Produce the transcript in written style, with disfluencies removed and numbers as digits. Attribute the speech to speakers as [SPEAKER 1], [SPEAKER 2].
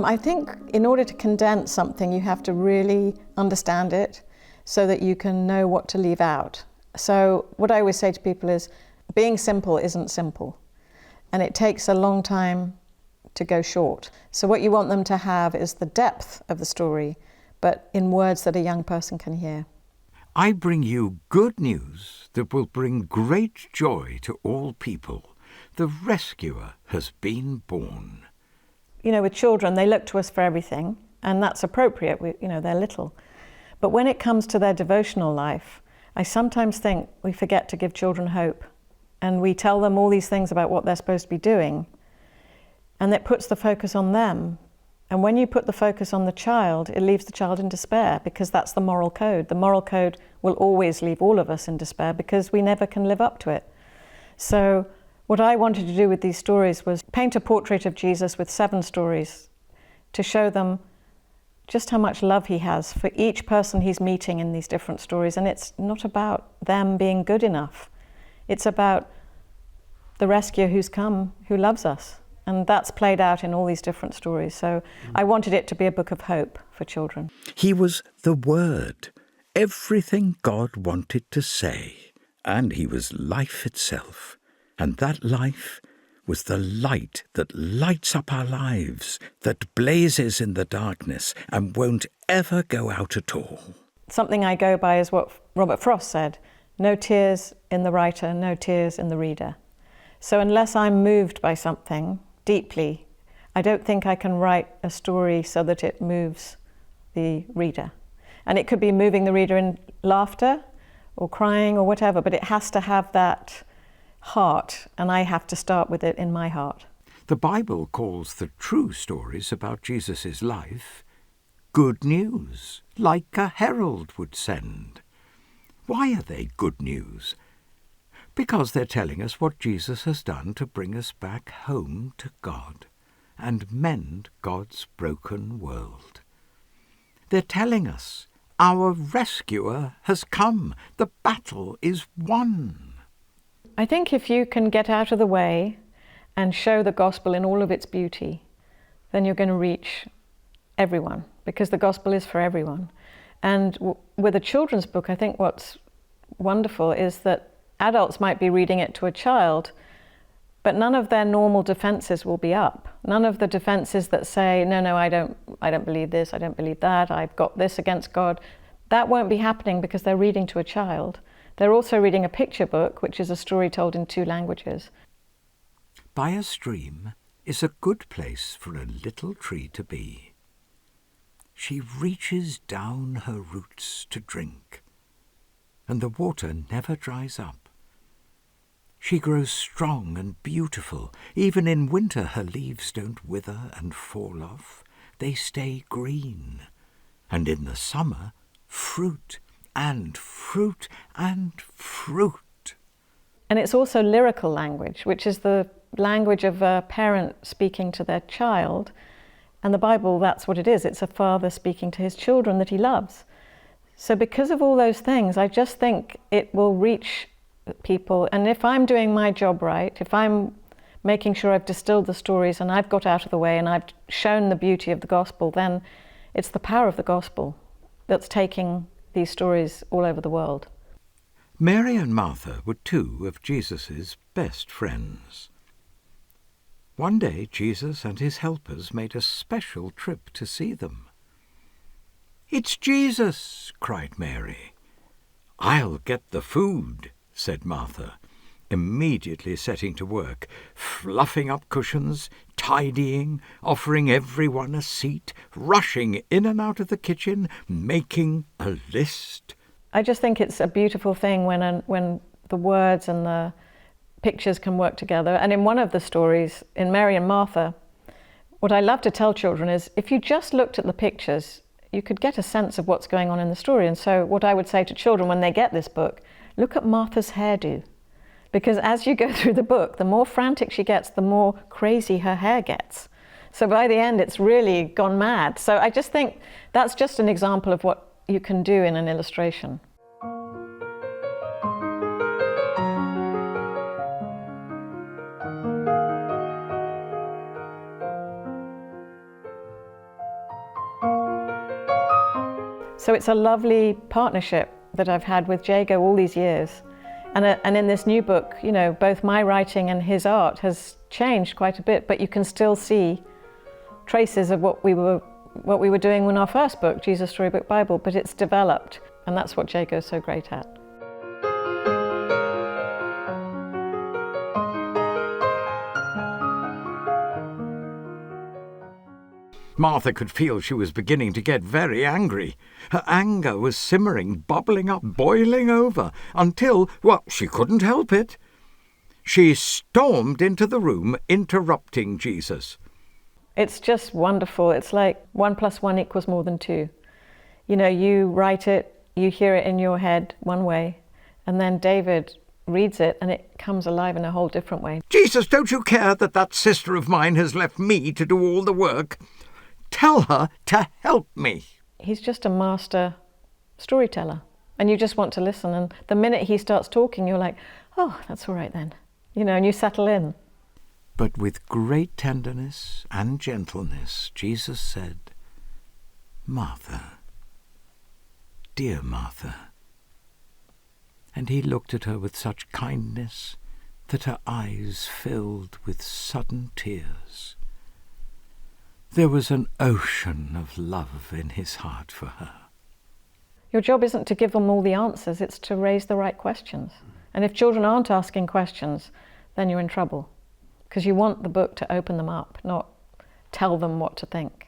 [SPEAKER 1] I think in order to condense something, you have to really understand it so that you can know what to leave out. So what I always say to people is, being simple isn't simple, and it takes a long time to go short. So what you want them to have is the depth of the story, but in words that a young person can hear.
[SPEAKER 2] I bring you good news that will bring great joy to all people. The rescuer has been born.
[SPEAKER 1] You know, with children, they look to us for everything, and that's appropriate. They're little. But when it comes to their devotional life, I sometimes think we forget to give children hope. And we tell them all these things about what they're supposed to be doing, and it puts the focus on them. And when you put the focus on the child, it leaves the child in despair, because that's the moral code. The moral code will always leave all of us in despair because we never can live up to it. So what I wanted to do with these stories was paint a portrait of Jesus with 7 stories to show them just how much love he has for each person he's meeting in these different stories. And it's not about them being good enough. It's about the rescuer who's come, who loves us. And that's played out in all these different stories. So I wanted it to be a book of hope for children.
[SPEAKER 2] He was the Word, everything God wanted to say. And he was life itself. And that life was the light that lights up our lives, that blazes in the darkness and won't ever go out at all.
[SPEAKER 1] Something I go by is what Robert Frost said: no tears in the writer, no tears in the reader. So unless I'm moved by something deeply, I don't think I can write a story so that it moves the reader. And it could be moving the reader in laughter or crying or whatever, but it has to have that heart, and I have to start with it in my heart.
[SPEAKER 2] The Bible calls the true stories about Jesus' life good news, like a herald would send. Why are they good news? Because they're telling us what Jesus has done to bring us back home to God and mend God's broken world. They're telling us our rescuer has come. The battle is won.
[SPEAKER 1] I think if you can get out of the way and show the gospel in all of its beauty, then you're going to reach everyone, because the gospel is for everyone. And with a children's book, I think what's wonderful is that adults might be reading it to a child, but none of their normal defenses will be up. None of the defenses that say, no, I don't believe this, I don't believe that, I've got this against God. That won't be happening because they're reading to a child. They're also reading a picture book, which is a story told in 2 languages.
[SPEAKER 2] By a stream is a good place for a little tree to be. She reaches down her roots to drink, and the water never dries up. She grows strong and beautiful. Even in winter her leaves don't wither and fall off. They stay green. And in the summer, fruit and fruit and fruit.
[SPEAKER 1] And it's also lyrical language, which is the language of a parent speaking to their child. And the Bible, that's what it is. It's a father speaking to his children that he loves. So because of all those things, I just think it will reach people. And if I'm doing my job right, if I'm making sure I've distilled the stories and I've got out of the way and I've shown the beauty of the gospel, then it's the power of the gospel that's taking these stories all over the world.
[SPEAKER 2] Mary and Martha were 2 of Jesus' best friends. One day Jesus and his helpers made a special trip to see them. "It's Jesus!" cried Mary. "I'll get the food," said Martha, immediately setting to work, fluffing up cushions, tidying, offering everyone a seat, rushing in and out of the kitchen, making a list.
[SPEAKER 1] I just think it's a beautiful thing when the words and the pictures can work together. And in one of the stories, in Mary and Martha, what I love to tell children is if you just looked at the pictures, you could get a sense of what's going on in the story. And so what I would say to children when they get this book, look at Martha's hairdo. Because as you go through the book, the more frantic she gets, the more crazy her hair gets. So by the end, it's really gone mad. So I just think that's just an example of what you can do in an illustration. So it's a lovely partnership that I've had with Jago all these years. And in this new book, you know, both my writing and his art has changed quite a bit, but you can still see traces of what we were doing in our first book, Jesus Storybook Bible, but it's developed, and that's what Jago's so great at.
[SPEAKER 2] Martha could feel she was beginning to get very angry. Her anger was simmering, bubbling up, boiling over, until, well, she couldn't help it. She stormed into the room, interrupting Jesus.
[SPEAKER 1] It's just wonderful. It's like 1 + 1 = more than 2. You know, you write it, you hear it in your head one way, and then David reads it and it comes alive in a whole different way.
[SPEAKER 2] Jesus, don't you care that that sister of mine has left me to do all the work? Tell her to help me.
[SPEAKER 1] He's just a master storyteller, and you just want to listen. And the minute he starts talking, you're like, oh, that's all right then. You know, and you settle in.
[SPEAKER 2] But with great tenderness and gentleness, Jesus said, Martha, dear Martha. And he looked at her with such kindness that her eyes filled with sudden tears. There was an ocean of love in his heart for her.
[SPEAKER 1] Your job isn't to give them all the answers, it's to raise the right questions. And if children aren't asking questions, then you're in trouble. Because you want the book to open them up, not tell them what to think.